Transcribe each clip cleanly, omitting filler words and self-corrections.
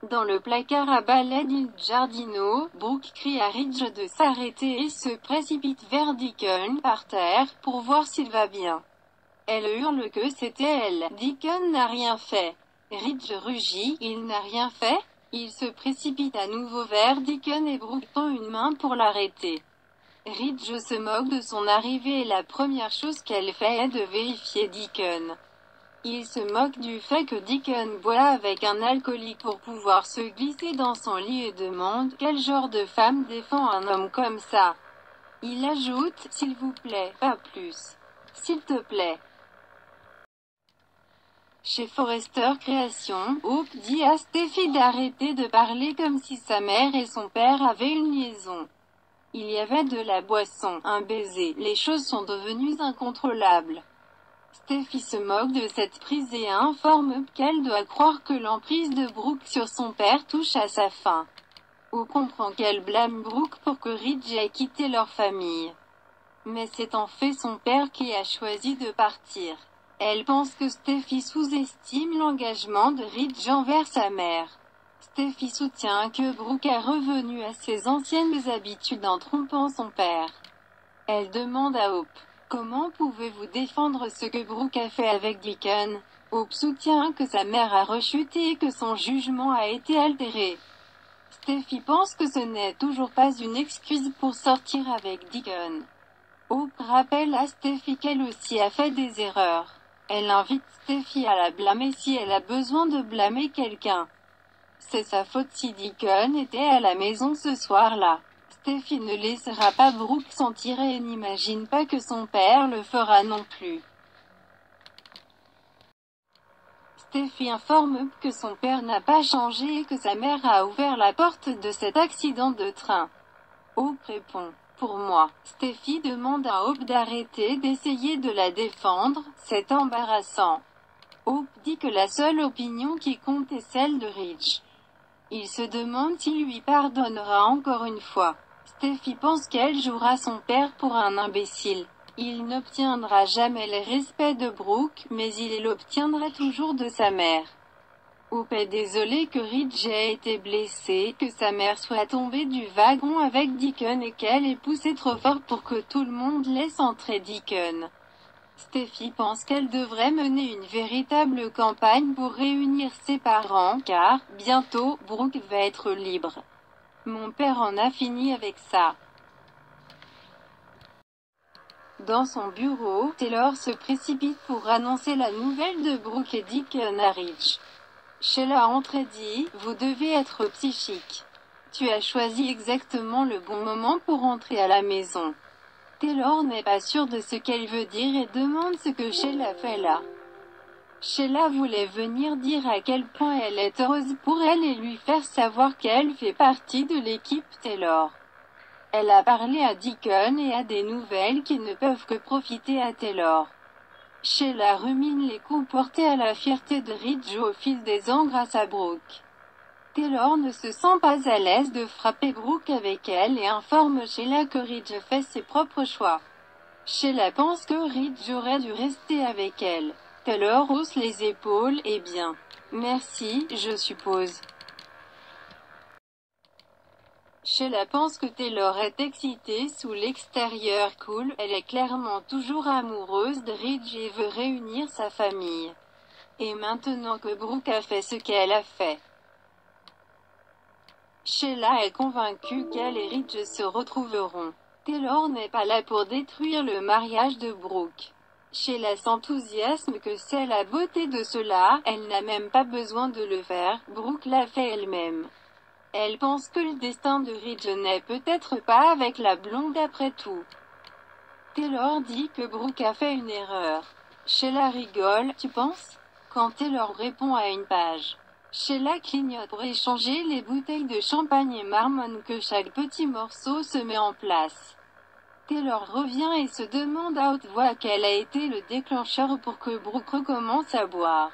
Dans le placard à balai d'Il Giardino, Brooke crie à Ridge de s'arrêter et se précipite vers Deacon, par terre, pour voir s'il va bien. Elle hurle que c'était elle. Deacon n'a rien fait. Ridge rugit, il n'a rien fait? Il se précipite à nouveau vers Deacon et Brooke tend une main pour l'arrêter. Ridge se moque de son arrivée et la première chose qu'elle fait est de vérifier Deacon. Il se moque du fait que Deacon boit avec un alcoolique pour pouvoir se glisser dans son lit et demande « Quel genre de femme défend un homme comme ça ?» Il ajoute « S'il vous plaît, pas plus. S'il te plaît. » Chez Forrester Création, Hope dit à Steffi d'arrêter de parler comme si sa mère et son père avaient une liaison. Il y avait de la boisson, un baiser, les choses sont devenues incontrôlables. Steffi se moque de cette prise et informe qu'elle doit croire que l'emprise de Brooke sur son père touche à sa fin. Hope comprend qu'elle blâme Brooke pour que Ridge ait quitté leur famille. Mais c'est en fait son père qui a choisi de partir. Elle pense que Steffi sous-estime l'engagement de Ridge envers sa mère. Steffi soutient que Brooke est revenu à ses anciennes habitudes en trompant son père. Elle demande à Hope. Comment pouvez-vous défendre ce que Brooke a fait avec Deacon? Hope soutient que sa mère a rechuté et que son jugement a été altéré. Steffi pense que ce n'est toujours pas une excuse pour sortir avec Deacon. Hope rappelle à Steffi qu'elle aussi a fait des erreurs. Elle invite Steffi à la blâmer si elle a besoin de blâmer quelqu'un. C'est sa faute si Deacon était à la maison ce soir-là. Steffi ne laissera pas Brooke s'en tirer et n'imagine pas que son père le fera non plus. Steffi informe que son père n'a pas changé et que sa mère a ouvert la porte de cet accident de train. Hope répond. Pour moi, Steffi demande à Hope d'arrêter d'essayer de la défendre, c'est embarrassant. Hope dit que la seule opinion qui compte est celle de Ridge. Il se demande s'il lui pardonnera encore une fois. Steffi pense qu'elle jouera son père pour un imbécile. Il n'obtiendra jamais le respect de Brooke, mais il l'obtiendra toujours de sa mère. Hope est désolée que Ridge ait été blessé, que sa mère soit tombée du wagon avec Deacon et qu'elle ait poussé trop fort pour que tout le monde laisse entrer Deacon. Steffi pense qu'elle devrait mener une véritable campagne pour réunir ses parents, car, bientôt, Brooke va être libre. Mon père en a fini avec ça. Dans son bureau, Taylor se précipite pour annoncer la nouvelle de Brooke et Deacon à Ridge. Sheila entre et dit, vous devez être psychique. Tu as choisi exactement le bon moment pour entrer à la maison. Taylor n'est pas sûre de ce qu'elle veut dire et demande ce que Sheila fait là. Sheila voulait venir dire à quel point elle est heureuse pour elle et lui faire savoir qu'elle fait partie de l'équipe Taylor. Elle a parlé à Deacon et a des nouvelles qui ne peuvent que profiter à Taylor. Sheila rumine les coups portés à la fierté de Ridge au fil des ans grâce à Brooke. Taylor ne se sent pas à l'aise de frapper Brooke avec elle et informe Sheila que Ridge fait ses propres choix. Sheila pense que Ridge aurait dû rester avec elle. Taylor hausse les épaules, eh bien. Merci, je suppose. Sheila pense que Taylor est excitée sous l'extérieur cool, elle est clairement toujours amoureuse de Ridge et veut réunir sa famille. Et maintenant que Brooke a fait ce qu'elle a fait, Sheila est convaincue qu'elle et Ridge se retrouveront. Taylor n'est pas là pour détruire le mariage de Brooke. Sheila s'enthousiasme que c'est la beauté de cela, elle n'a même pas besoin de le faire, Brooke l'a fait elle-même. Elle pense que le destin de Ridge n'est peut-être pas avec la blonde après tout. Taylor dit que Brooke a fait une erreur. Sheila rigole, tu penses? Quand Taylor répond à une page. Sheila clignote pour échanger les bouteilles de champagne et marmonne que chaque petit morceau se met en place. Taylor revient et se demande à haute voix quel a été le déclencheur pour que Brooke recommence à boire.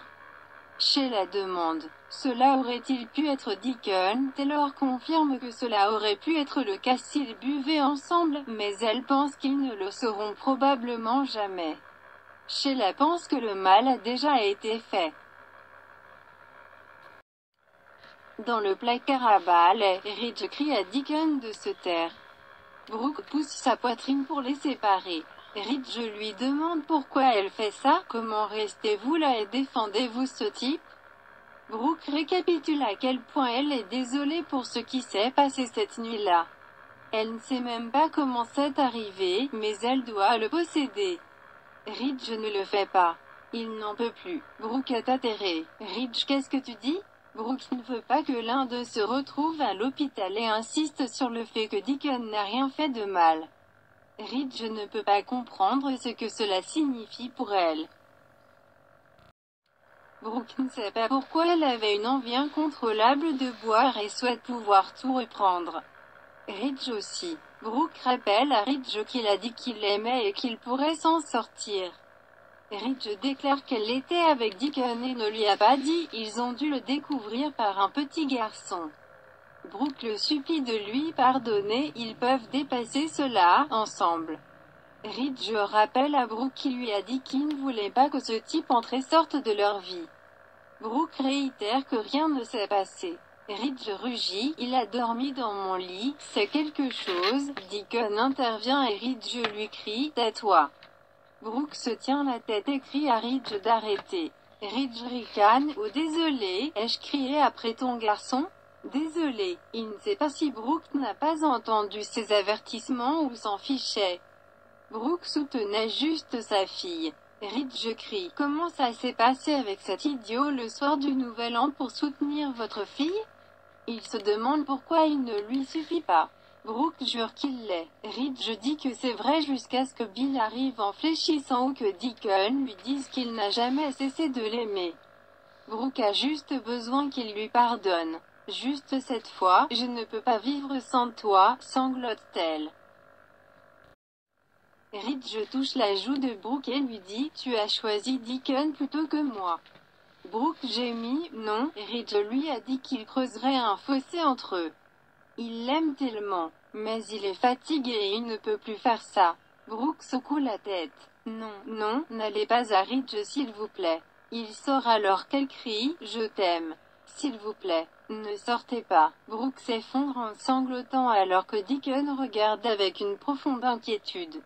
Sheila demande. Cela aurait-il pu être Deacon? Taylor confirme que cela aurait pu être le cas s'ils buvaient ensemble, mais elle pense qu'ils ne le sauront probablement jamais. Sheila pense que le mal a déjà été fait. Dans le placard à balai, Ridge crie à Deacon de se taire. Brooke pousse sa poitrine pour les séparer. Ridge lui demande pourquoi elle fait ça, comment restez-vous là et défendez-vous ce type? Brooke récapitule à quel point elle est désolée pour ce qui s'est passé cette nuit-là. Elle ne sait même pas comment c'est arrivé, mais elle doit le posséder. Ridge ne le fait pas. Il n'en peut plus. Brooke est atterré. Ridge, qu'est-ce que tu dis? Brooke ne veut pas que l'un d'eux se retrouve à l'hôpital et insiste sur le fait que Deacon n'a rien fait de mal. Ridge ne peut pas comprendre ce que cela signifie pour elle. Brooke ne sait pas pourquoi elle avait une envie incontrôlable de boire et souhaite pouvoir tout reprendre. Ridge aussi. Brooke rappelle à Ridge qu'il a dit qu'il l'aimait et qu'il pourrait s'en sortir. Ridge déclare qu'elle était avec Deacon et ne lui a pas dit, ils ont dû le découvrir par un petit garçon. Brooke le supplie de lui pardonner, ils peuvent dépasser cela, ensemble. Ridge rappelle à Brooke qu'il lui a dit qu'il ne voulait pas que ce type entre et sorte de leur vie. Brooke réitère que rien ne s'est passé. Ridge rugit, il a dormi dans mon lit, c'est quelque chose. Deacon intervient et Ridge lui crie, tais-toi. Brooke se tient la tête et crie à Ridge d'arrêter. Ridge ricane, oh désolé, ai-je crié après ton garçon? Désolé. Il ne sait pas si Brooke n'a pas entendu ses avertissements ou s'en fichait. Brooke soutenait juste sa fille. Ridge crie, comment ça s'est passé avec cet idiot le soir du Nouvel An pour soutenir votre fille? Il se demande pourquoi il ne lui suffit pas. Brooke jure qu'il l'est. Ridge dit que c'est vrai jusqu'à ce que Bill arrive en fléchissant ou que Deacon lui dise qu'il n'a jamais cessé de l'aimer. Brooke a juste besoin qu'il lui pardonne. Juste cette fois, je ne peux pas vivre sans toi, sanglote-t-elle. Ridge touche la joue de Brooke et lui dit, tu as choisi Deacon plutôt que moi. Brooke gémit, non, Ridge lui a dit qu'il creuserait un fossé entre eux. Il l'aime tellement, mais il est fatigué et il ne peut plus faire ça. Brooke secoue la tête. Non, non, n'allez pas à Ridge s'il vous plaît. Il sort alors qu'elle crie, je t'aime. S'il vous plaît, ne sortez pas. Brooke s'effondre en sanglotant alors que Deacon regarde avec une profonde inquiétude.